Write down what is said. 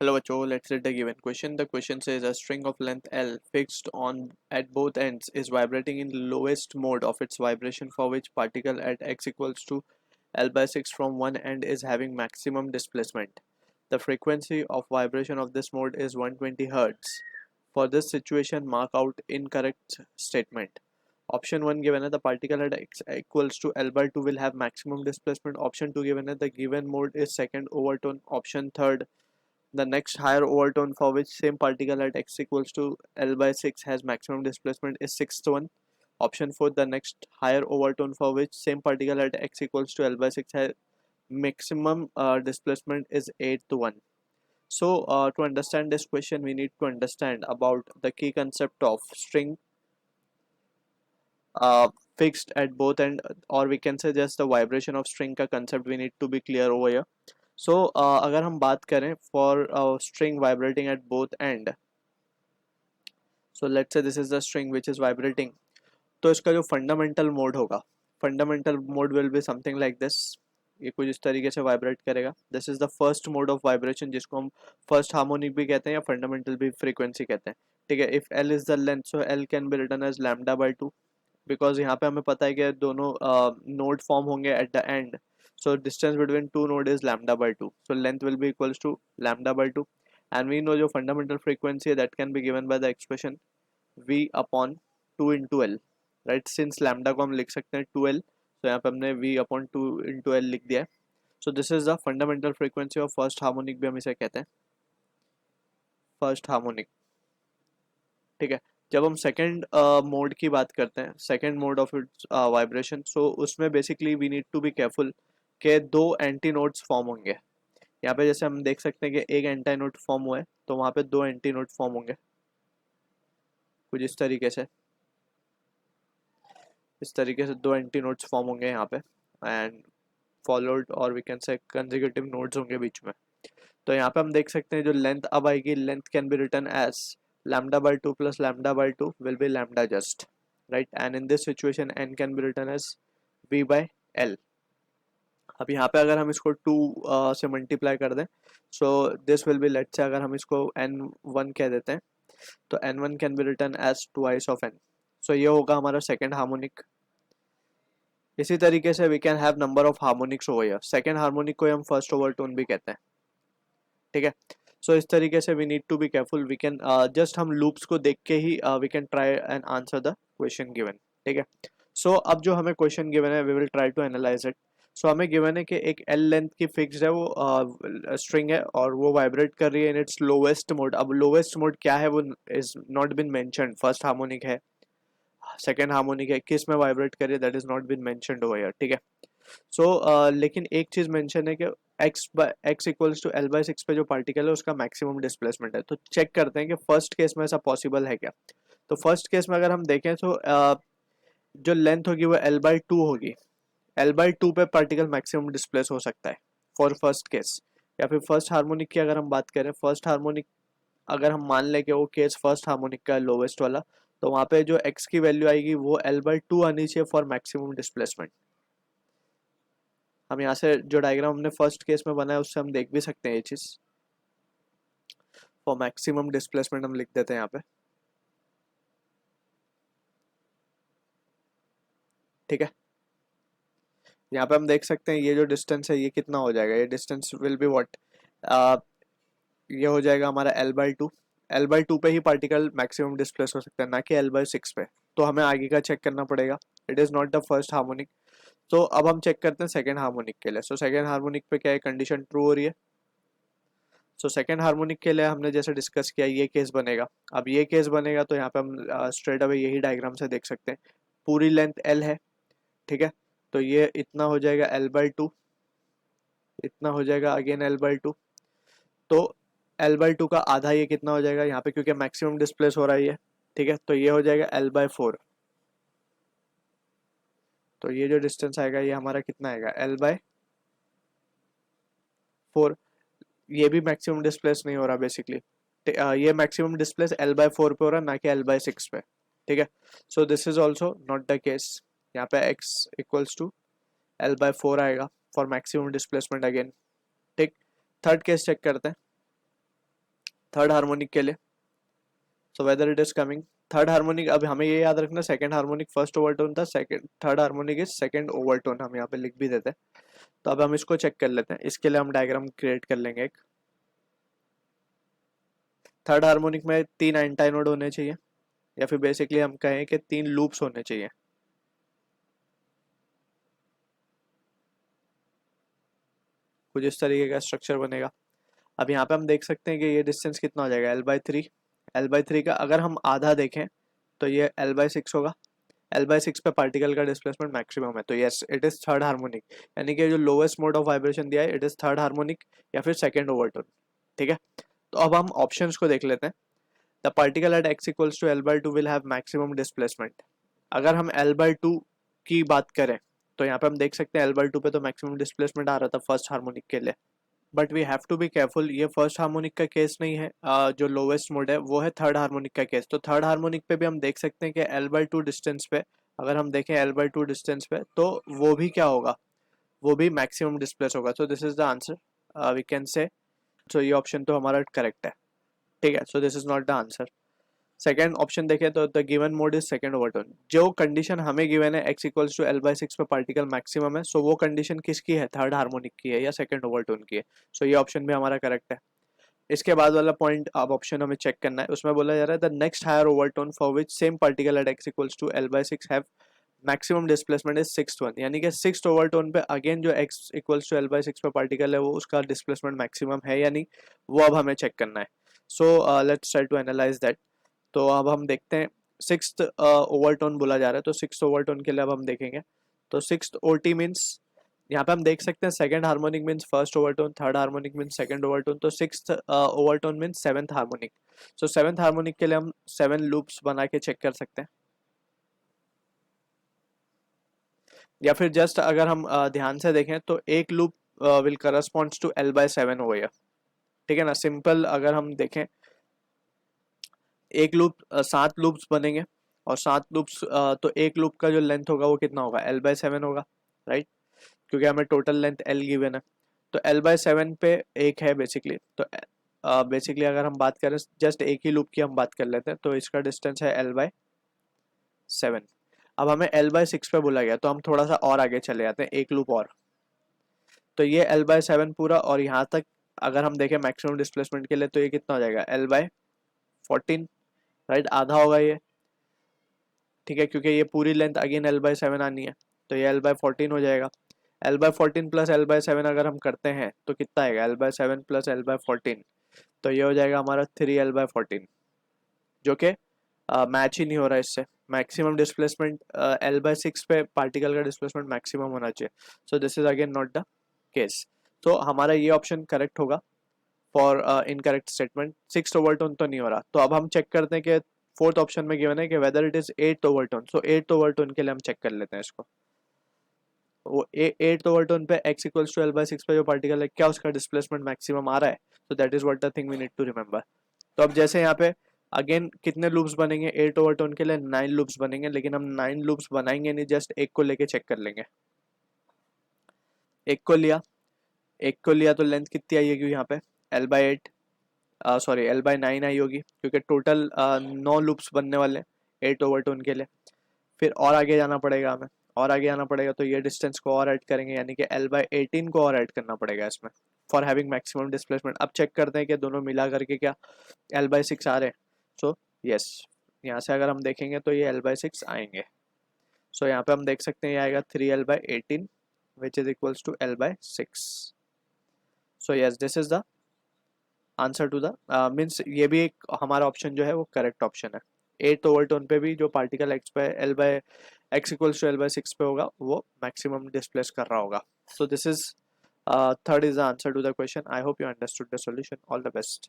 Hello बच्चों, let's read the given question. The question says a string of length L fixed on at both ends is vibrating in the lowest mode of its vibration, for which particle at x equals to L by 6 from one end is having maximum displacement. The frequency of vibration of this mode is 120 Hz. For this situation, mark out incorrect statement. Option 1 given है the particle at x equals to L by 2 will have maximum displacement. Option 2 given है the given mode is second overtone. Option 3 the next higher overtone for which same particle at x equals to L by 6 has maximum displacement is sixth one. Option 4 the next higher overtone for which same particle at x equals to L by 6 has maximum displacement is eighth one. So to understand this question we need to understand about the key concept of string uh, fixed at both end, or we can say just the vibration of string का concept we need to be clear over here. So अगर हम बात करें for string vibrating at both end, so let's say this is the string which is vibrating, तो इसका जो fundamental mode होगा, fundamental mode will be something like this. ये कुछ इस तरीके से वाइब्रेट करेगा. This is the first mode of vibration जिसको हम फर्स्ट हार्मोनिक भी कहते हैं या फंडामेंटल भी फ्रीक्वेंसी कहते हैं. ठीक है. If L is the length so L can be written as lambda by two, because यहाँ पे हमें पता है कि दोनों नोड फॉर्म होंगे at the end. So distance between two node is lambda by 2. So length will be equals to lambda by 2. And we know जो fundamental frequency है that can be given by the expression v upon 2 into l. Right? Since lambda को हम लिख सकते हैं 2l, so यहाँ पे हमने v upon 2 into l लिख दिया है. So this is the fundamental frequency of first harmonic भी हम इसे कहते हैं first harmonic. ठीक है. जब हम सेकेंड मोड की बात करते हैं, second mode of its vibration, so उसमें basically we need to be careful के दो एंटी नोड्स फॉर्म होंगे. यहाँ पे जैसे हम देख सकते हैं कि एक एंटी नोड फॉर्म हुआ है तो वहाँ पे दो एंटी नोड फॉर्म होंगे कुछ इस तरीके से दो एंटी नोड्स फॉर्म होंगे यहाँ पे, एंड फॉलोड और we can say consecutive nodes होंगे बीच में. तो यहाँ पे हम देख सकते हैं जो लेंथ अब आएगी, length can be written as lambda by 2 plus lambda by 2 will be lambda just, right? And in this situation n can be written as v by l. अब यहाँ पे अगर हम इसको 2 से मल्टीप्लाई कर दें, so this will be, let's say अगर हम इसको n1 कह देते हैं तो n1 can be written as twice of n. So ये होगा हमारा सेकेंड हार्मोनिक. इसी तरीके से we can have number of harmonics over here. Second harmonic को हम फर्स्ट ओवरटोन भी कहते हैं. ठीक है. सो इस तरीके से we need to be careful. We can just हम लूप्स को देख के ही we can try and answer the question given. ठीक है. सो अब जो हमें क्वेश्चन गिवन है we will try to analyse it. So हमें गिवन है कि एक एल लेंथ की फिक्स्ड है, वो स्ट्रिंग है और वो वाइब्रेट कर रही है इन इट्स लोवेस्ट मोड. अब लोवेस्ट मोड क्या है वो is not been mentioned. First harmonic है, सेकेंड हार्मोनिक है, किस में वाइब्रेट कर रही है that is not been mentioned over here. ठीक है. सो लेकिन एक चीज मेंशन है कि x equals to L by six पे जो पार्टिकल है उसका मैक्सिमम डिस्प्लेसमेंट है. तो चेक करते हैं कि फर्स्ट केस में ऐसा पॉसिबल है क्या. तो फर्स्ट केस में अगर हम देखें तो जो लेंथ होगी वो एल बाई टू होगी. एल बाई टू पे पार्टिकल मैक्सिमम डिस्प्लेस हो सकता है फॉर फर्स्ट केस. या फिर फर्स्ट हार्मोनिक की अगर हम बात करें, फर्स्ट हार्मोनिक अगर हम मान लें कि वो केस फर्स्ट हार्मोनिक का लोवेस्ट वाला, तो वहाँ पे जो x की वैल्यू आएगी वो एल बाई टू आनी चाहिए फॉर मैक्सिमम डिस्प्लेसमेंट. हम यहाँ से जो डायग्राम हमने फर्स्ट केस में बनाया उससे हम देख भी सकते हैं ये चीज. फॉर मैक्सिमम डिस्प्लेसमेंट हम लिख देते हैं यहाँ पे. ठीक है. यहाँ पे हम देख सकते हैं ये जो डिस्टेंस है ये कितना हो जाएगा. ये डिस्टेंस विल बी व्हाट, ये हो जाएगा हमारा L by two. L by two पे ही पार्टिकल मैक्सिमम डिस्प्लेस हो सकता है, ना कि एल बाई सिक्स पे. तो हमें आगे का चेक करना पड़ेगा. It is not the first harmonic. तो अब हम चेक करते हैं सेकेंड हार्मोनिक के लिए. सो सेकेंड हार्मोनिक पे क्या है, कंडीशन ट्रू हो रही है. सो सेकेंड हार्मोनिक के लिए हमने जैसे डिस्कस किया ये केस बनेगा. अब ये केस बनेगा तो यहाँ पे हम स्ट्रेट अवे यही डायग्राम से देख सकते हैं. पूरी लेंथ एल है. ठीक है. तो ये इतना हो जाएगा एल बाई टू, इतना हो जाएगा अगेन एल बाई टू. तो एल बाई टू का आधा ये कितना हो जाएगा यहाँ पे, क्योंकि मैक्सिमम डिस्प्लेस हो रहा है ये. ठीक है. तो ये हो जाएगा एल बाई फोर. तो ये जो डिस्टेंस आएगा ये हमारा कितना आएगा, एल बाई फोर. ये भी मैक्सिमम डिस्प्लेस नहीं हो रहा बेसिकली. ये maximum displace L by four पे हो रहा है, ना कि एल बाई सिक्स पे. ठीक है. So this is also not the case. यहाँ पे x equals to L by four आएगा फॉर मैक्सिमम डिस्प्लेसमेंट अगेन. ठीक. थर्ड केस चेक करते हैं. थर्ड हार्मोनिक के लिए, so whether it is coming third harmonic, अब हमें ये याद रखना सेकंड हार्मोनिक फर्स्ट ओवरटोन था, second third harmonic is second overtone, हम यहाँ पे लिख भी देते हैं। तो अब हम इसको चेक कर लेते हैं, इसके लिए हम डायग्राम क्रिएट कर लेंगे एक। थर्ड हार्मोनिक में 3 एंटाइनोड होने चाहिए, या फिर बेसिकली हम कहें कि 3 लूप्स होने चाहिए। कुछ इस तरीके का स्ट्रक्चर बनेगा। अब यहाँ पे हम देख सकते हैं कि ये डिस्टेंस कितना हो जाएगा, L/3। L/3 का अगर हम आधा देखें तो ये L/6 होगा। L/6 पे पार्टिकल का डिस्प्लेसमेंट मैक्सिमम है, तो yes it is third harmonic, यानी कि जो लोवेस्ट मोड ऑफ वाइब्रेशन दिया है इट इज थर्ड हार्मोनिक या फिर सेकेंड ओवरटोन। ठीक है, तो अब हम ऑप्शंस को देख लेते हैं। The particle at x equals to L/2 will have maximum displacement. अगर हम L/2 की बात करें तो यहाँ पे हम देख सकते हैं L/2 पे तो मैक्सिमम डिस्प्लेसमेंट आ रहा था फर्स्ट हार्मोनिक के लिए, but we have to be careful, ये फर्स्ट हार्मोनिक का केस नहीं है, जो लोवेस्ट मोड है वो है थर्ड हार्मोनिक का केस। तो थर्ड हार्मोनिक पे भी हम देख सकते हैं कि L/2 डिस्टेंस पे, अगर हम देखें L/2 डिस्टेंस पे तो वो भी क्या होगा, वो भी मैक्सिमम डिस्प्लेस होगा। So this is the answer we can say, so ये ऑप्शन तो हमारा करेक्ट है। ठीक है, so this is not the answer. Second option देखें तो the given mode is second overtone. जो कंडीशन हमें गिवन है x इक्वल्स टू L/6 पे पार्टिकल मैक्सिमम है, सो वो कंडीशन किसकी है, थर्ड हार्मोनिक की है या सेकेंड ओवरटोन की है। सो ये ऑप्शन भी हमारा करेक्ट है। इसके बाद वाला पॉइंट अब ऑप्शन हमें चेक करना है, उसमें बोला जा रहा है the next higher overtone for which same particle at x equals to L/6 have maximum displacement is sixth one, यानी कि सिक्स्थ ओवरटोन पे अगेन जो x इक्वल्स टू L/6 पे पार्टिकल है वो उसका डिस्प्लेसमेंट मैक्सिमम है या नहीं, वो अब हमें चेक करना है। So let's try to analyse that. तो अब हम देखते हैं सिक्स्थ ओवरटोन बोला जा रहा है, तो सिक्स्थ ओवरटोन के लिए अब हम देखेंगे। तो सिक्स्थ ओटी मीन्स, यहाँ पे हम देख सकते हैं second harmonic means first overtone, third harmonic means second overtone, तो sixth overtone means seventh harmonic. So seventh harmonic के लिए हम 7 लूप्स बना के चेक कर सकते हैं, या फिर जस्ट अगर हम ध्यान से देखें तो एक loop will corresponds to L/7 हो गया। ठीक है ना, सिंपल अगर हम देखें एक लूप 7 लूप्स बनेंगे, और 7 लूप्स तो एक लूप का जो लेंथ होगा वो कितना होगा, L/7 होगा, राइट, क्योंकि हमें टोटल लेंथ L गिवन है। तो L/7 पे एक है बेसिकली, तो बेसिकली अगर हम बात करें जस्ट एक ही लूप की हम बात कर लेते हैं, तो इसका डिस्टेंस है L/7। अब हमें L/6 पे बोला गया, तो हम थोड़ा सा और आगे चले जाते हैं, एक लूप और। तो ये L/7 पूरा, और यहाँ तक अगर हम देखें मैक्सिमम डिस्प्लेसमेंट के लिए तो ये कितना हो जाएगा, L/14, राइट, आधा होगा ये। ठीक है, क्योंकि ये पूरी लेंथ अगेन L/7 आनी है, तो ये L/14 हो जाएगा। L/14 प्लस L/7 अगर हम करते हैं तो कितना आएगा, L/7 प्लस L/14, तो ये हो जाएगा हमारा 3L/14, जो कि मैच ही नहीं हो रहा इससे। मैक्सिमम डिस्प्लेसमेंट L/6 पे पार्टिकल का डिस्प्लेसमेंट मैक्सिमम होना चाहिए, सो this is again not the case. तो हमारा ये ऑप्शन करेक्ट होगा for incorrect statement. Six overtone तो नहीं हो रहा, तो अब हम चेक करते हैं कि फोर्थ ऑप्शन में गिवन है कि whether it is eight overtone. So eight overtone के लिए हम चेक कर लेते हैं इसको। वो एट ओवरटोन पे x इक्वल्स टू L/6 पे जो पार्टिकल है, क्या उसका डिस्प्लेसमेंट मैक्सिमम आ रहा है, तो that is what the thing we need to remember. तो अब जैसे यहाँ पे अगेन कितने लूप्स बनेंगे, एट ओवरटोन के लिए 9 लूप्स बनेंगे, लेकिन हम 9 लूप्स बनाएंगे नहीं, जस्ट एक को लेके चेक कर लेंगे। एक को लिया, एक को लिया तो लेंथ कितनी आएगी यहाँ पे, L/8 सॉरी L/9 आई होगी, क्योंकि टोटल 9 लूप्स बनने वाले 8 ओवरटोन के लिए। फिर और आगे जाना पड़ेगा हमें, और आगे आना पड़ेगा, तो ये डिस्टेंस को और ऐड करेंगे, यानी कि L/18 को और ऐड करना पड़ेगा इसमें फॉर हैविंग मैक्सिमम डिस्प्लेसमेंट। अब चेक करते हैं कि दोनों मिला करके क्या L/6 आ रहे हैं। सो यस, यहाँ से अगर हम देखेंगे तो ये L/6 आएंगे। सो यहाँ पे हम देख सकते हैं ये आएगा 3L/18 which is equals to L/6। So yes, this is the answer to the means ये भी एक हमारा ऑप्शन जो है वो करेक्ट ऑप्शन है। एट ओवरटोन पे भी जो particle x equals to L/6 पे होगा वो मैक्सिमम डिस्प्लेस कर रहा होगा। So this is third is the answer to the question. I hope you understood the solution. All the best.